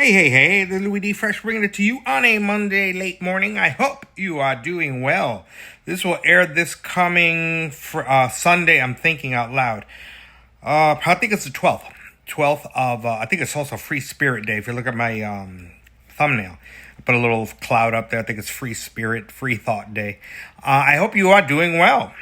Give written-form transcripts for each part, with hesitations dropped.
Hey, the Louis D. Fresh bringing it to you on a Monday late morning. I hope you are doing well. This will air this coming Sunday. I'm thinking out loud. I think it's the 12th. 12th of, I think it's also Free Spirit Day. If you look at my thumbnail, I put a little cloud up there. I think it's Free Spirit, Free Thought Day. I hope you are doing well.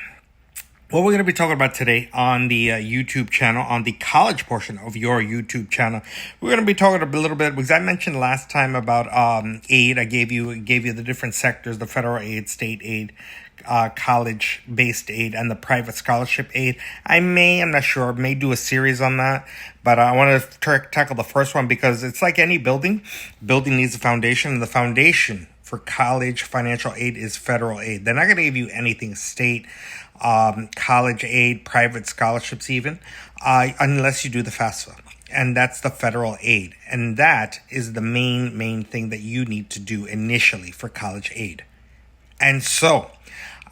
What we're going to be talking about today on the YouTube channel, on the college portion of your YouTube channel, we're going to be talking a little bit, because I mentioned last time about aid. I gave you the different sectors: the federal aid, state aid, college-based aid, and the private scholarship aid. I'm not sure, may do a series on that, but I want to tackle the first one because it's like any building. Building needs a foundation, and the foundation for college financial aid is federal aid. They're not going to give you anything state, college aid, private scholarships even, unless you do the FAFSA. And that's the federal aid. And that is the main thing that you need to do initially for college aid. And so,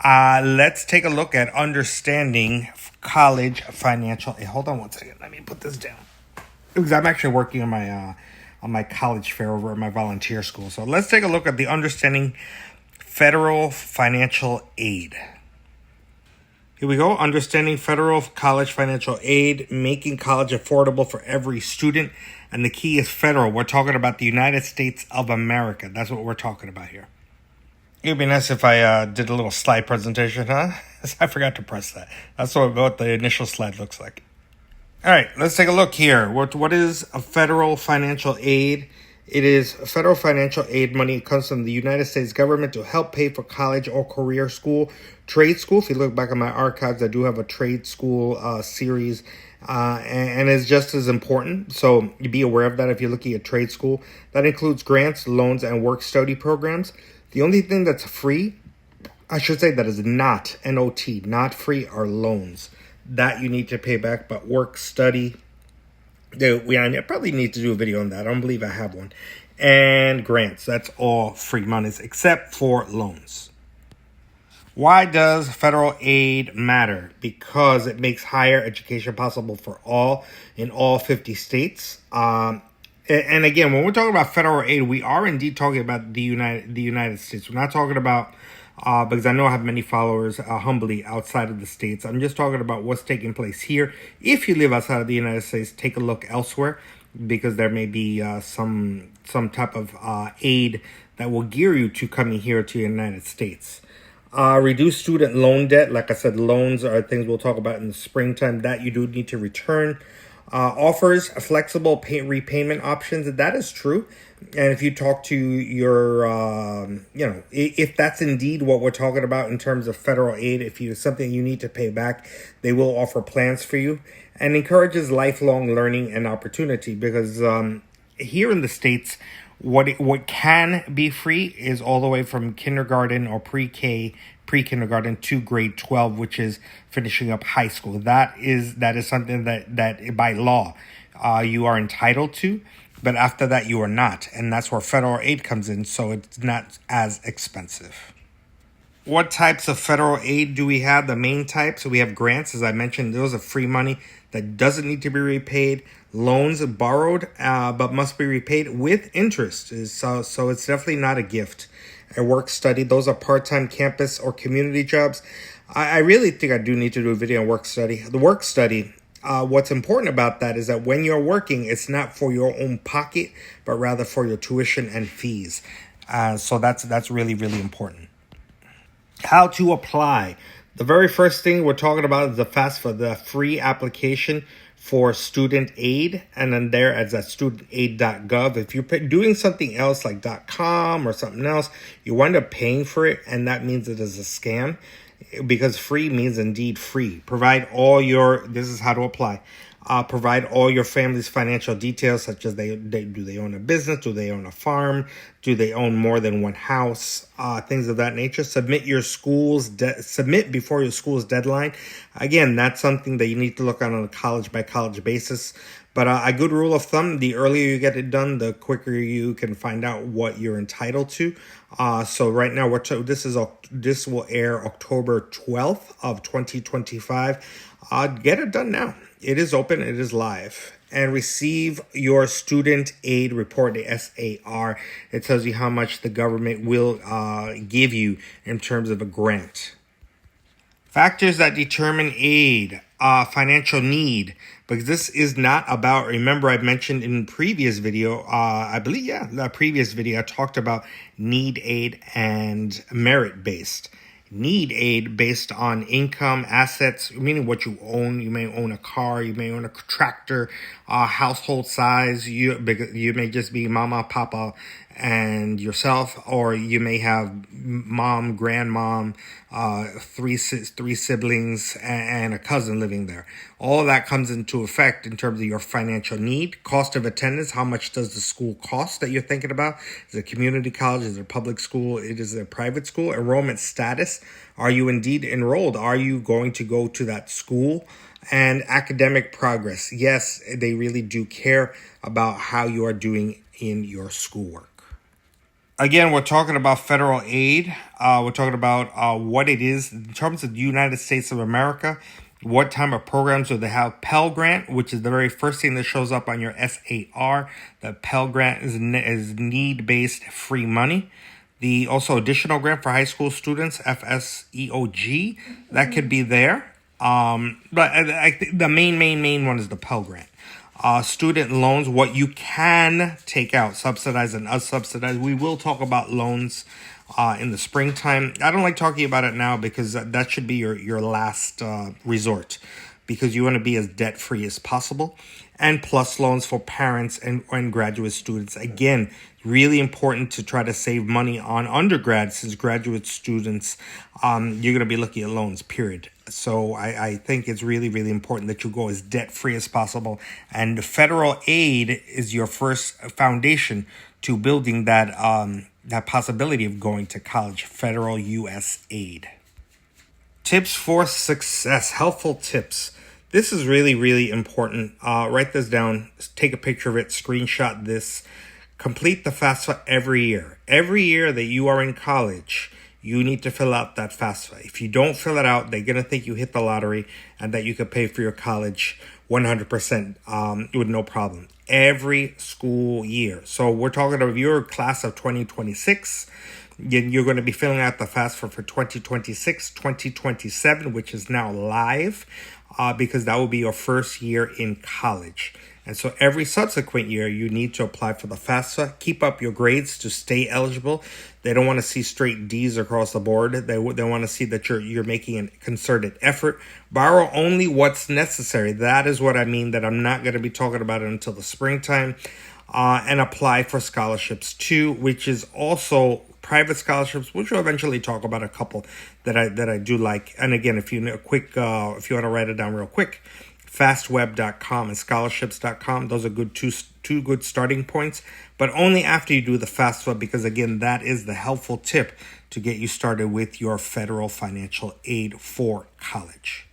let's take a look at understanding college financial aid. Hold on one second. Let me put this down. Because I'm actually working on my college fair over at my volunteer school. So let's take a look at the understanding federal financial aid. Here we go. Understanding federal college financial aid, making college affordable for every student. And the key is federal. We're talking about the United States of America. That's what we're talking about here. It would be nice if I did a little slide presentation, huh? I forgot to press that. That's what the initial slide looks like. All right, let's take a look here. What is a federal financial aid? It is federal financial aid money. It comes from the United States government to help pay for college or career school, trade school. If you look back at my archives, I do have a trade school series, and it's just as important. So you be aware of that if you're looking at trade school. That includes grants, loans, and work study programs. The only thing that's free, I should say, that is not NOT, not free, are loans. That you need to pay back, but work study, I probably need to do a video on that. I don't believe I have one. And grants, that's all free monies except for loans. Why does federal aid matter? Because it makes higher education possible for all in all 50 states. And again, when we're talking about federal aid, we are indeed talking about the United States. We're not talking about because I know I have many followers humbly outside of the States. I'm just talking about what's taking place here. If you live outside of the United States, take a look elsewhere, because there may be some type of aid that will gear you to coming here to the United States. Reduce student loan debt. Like I said, loans are things we'll talk about in the springtime that you do need to return. Offers flexible repayment options. That is true. And if you talk to your, if that's indeed what we're talking about in terms of federal aid, if you something you need to pay back, they will offer plans for you. And encourages lifelong learning and opportunity, because here in the States, what can be free is all the way from kindergarten or pre-kindergarten to grade 12, which is finishing up high school. That is something that by law you are entitled to, but after that you are not, and that's where federal aid comes in, so it's not as expensive. What types of federal aid do we have? The main types, so we have grants, as I mentioned. Those are free money that doesn't need to be repaid. Loans borrowed but must be repaid with interest. So it's definitely not a gift. A work study, those are part-time campus or community jobs. I really think I do need to do a video on work study. The work study, what's important about that is that when you're working, it's not for your own pocket, but rather for your tuition and fees. So that's really, really important. How to apply. The very first thing we're talking about is the FAFSA, the free application for student aid, and then there as at studentaid.gov. If you're doing something else like .com or something else, you wind up paying for it, and that means it is a scam, because free means indeed free. This is how to apply. Provide all your family's financial details, such as do they own a business? Do they own a farm? Do they own more than one house? Things of that nature. Submit before your school's deadline. Again, that's something that you need to look at on a college by college basis. But a good rule of thumb, the earlier you get it done, the quicker you can find out what you're entitled to. So right now, this will air October 12th of 2025. Get it done now. It is open. It is live. and receive your student aid report, the SAR. It tells you how much the government will give you in terms of a grant. Factors that determine aid, financial need, because this is not about, remember I mentioned in previous video, the previous video I talked about need aid and merit-based. Need aid based on income, assets, meaning what you own. You may own a car, you may own a tractor, household size. You may just be mama, papa, and yourself, or you may have mom, grandmom, three siblings, and a cousin living there. All of that comes into effect in terms of your financial need. Cost of attendance, how much does the school cost that you're thinking about? Is it a community college? Is it a public school? Is it a private school? Enrollment status, are you indeed enrolled? Are you going to go to that school? And academic progress. Yes, they really do care about how you are doing in your schoolwork. Again, we're talking about federal aid. We're talking about what it is in terms of the United States of America. What type of programs do they have? Pell Grant, which is the very first thing that shows up on your SAR. The Pell Grant is need-based free money. The also additional grant for high school students, FSEOG, that could be there. But I think the main one is the Pell Grant. Student loans, what you can take out, subsidized and unsubsidized. We will talk about loans in the springtime. I don't like talking about it now because that should be your last resort, because you want to be as debt-free as possible. And plus loans for parents and graduate students. Again, really important to try to save money on undergrad, since graduate students, you're going to be looking at loans, period. So I think it's really, really important that you go as debt-free as possible. And federal aid is your first foundation to building that possibility of going to college, federal U.S. aid. Tips for success, helpful tips. This is really, really important. Write this down, take a picture of it, screenshot this. Complete the FAFSA every year. Every year that you are in college, you need to fill out that FAFSA. If you don't fill it out, they're going to think you hit the lottery and that you could pay for your college 100% with no problem. Every school year. So we're talking about your class of 2026. You're going to be filling out the FAFSA for 2026, 2027, which is now live, because that will be your first year in college. And so every subsequent year, you need to apply for the FAFSA. Keep up your grades to stay eligible. They don't want to see straight D's across the board. They want to see that you're making a concerted effort. Borrow only what's necessary. That is what I mean, that I'm not going to be talking about it until the springtime. And apply for scholarships too, which is also private scholarships, which we'll eventually talk about a couple that I do like. And again, if you want to write it down real quick, fastweb.com and scholarships.com. Those are two good starting points, but only after you do the FAFSA, because again, that is the helpful tip to get you started with your federal financial aid for college.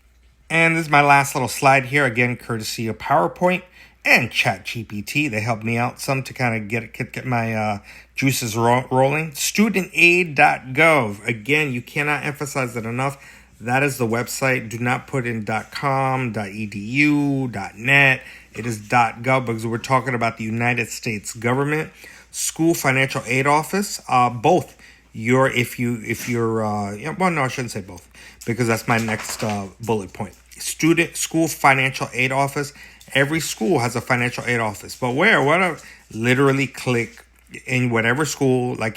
And this is my last little slide here, again, courtesy of PowerPoint and ChatGPT. They helped me out some to kind of get my juices rolling. Studentaid.gov. Again, you cannot emphasize it enough. That is the website. Do not put in .com, .edu, .net. It is .gov, because we're talking about the United States government. School Financial Aid Office. Both. I shouldn't say both, because that's my next bullet point. School Financial Aid Office. Every school has a financial aid office, but where? Literally click in whatever school, like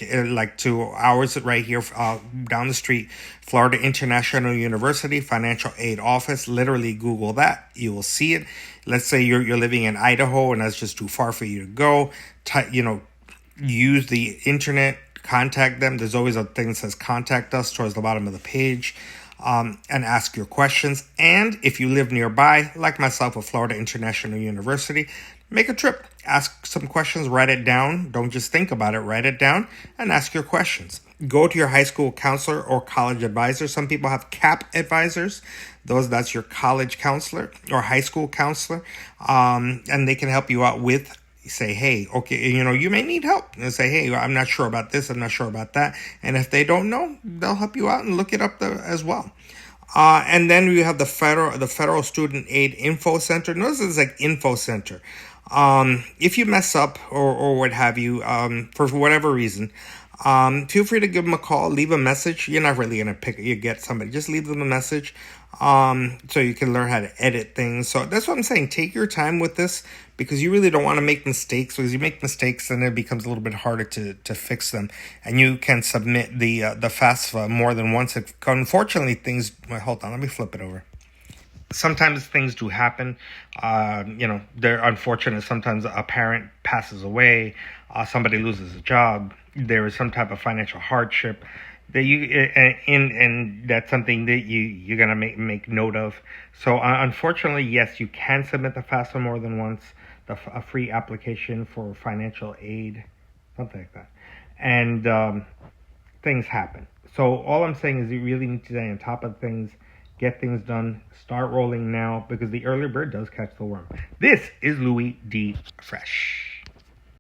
to ours right here down the street, Florida International University Financial Aid Office. Literally Google that, you will see it. Let's say you're living in Idaho and that's just too far for you to go. Use the internet, contact them. There's always a thing that says contact us towards the bottom of the page. And ask your questions. And if you live nearby, like myself at Florida International University, make a trip, ask some questions, write it down. Don't just think about it, write it down and ask your questions. Go to your high school counselor or college advisor. Some people have CAP advisors. That's your college counselor or high school counselor. And they can help you out with, say, hey, okay, you may need help. And say, hey, I'm not sure about this, I'm not sure about that. And if they don't know, they'll help you out and look it up as well. And then we have the Federal Student Aid Info Center. Notice it's like Info Center. If you mess up or what have you, for whatever reason, feel free to give them a call, leave a message. You're not really gonna you get somebody. Just leave them a message, so you can learn how to edit things. So that's what I'm saying. Take your time with this because you really don't want to make mistakes. Because you make mistakes, then it becomes a little bit harder to fix them. And you can submit the FAFSA more than once. Unfortunately, things. Well, hold on, let me flip it over. Sometimes things do happen. They're unfortunate. Sometimes a parent passes away, somebody loses a job, there is some type of financial hardship that and that's something that you're gonna make note of. So unfortunately, yes, you can submit the FAFSA more than once, a free application for financial aid, something like that, and things happen. So all I'm saying is you really need to stay on top of things, get things done, start rolling now because the early bird does catch the worm. This is Louis D. Fresh.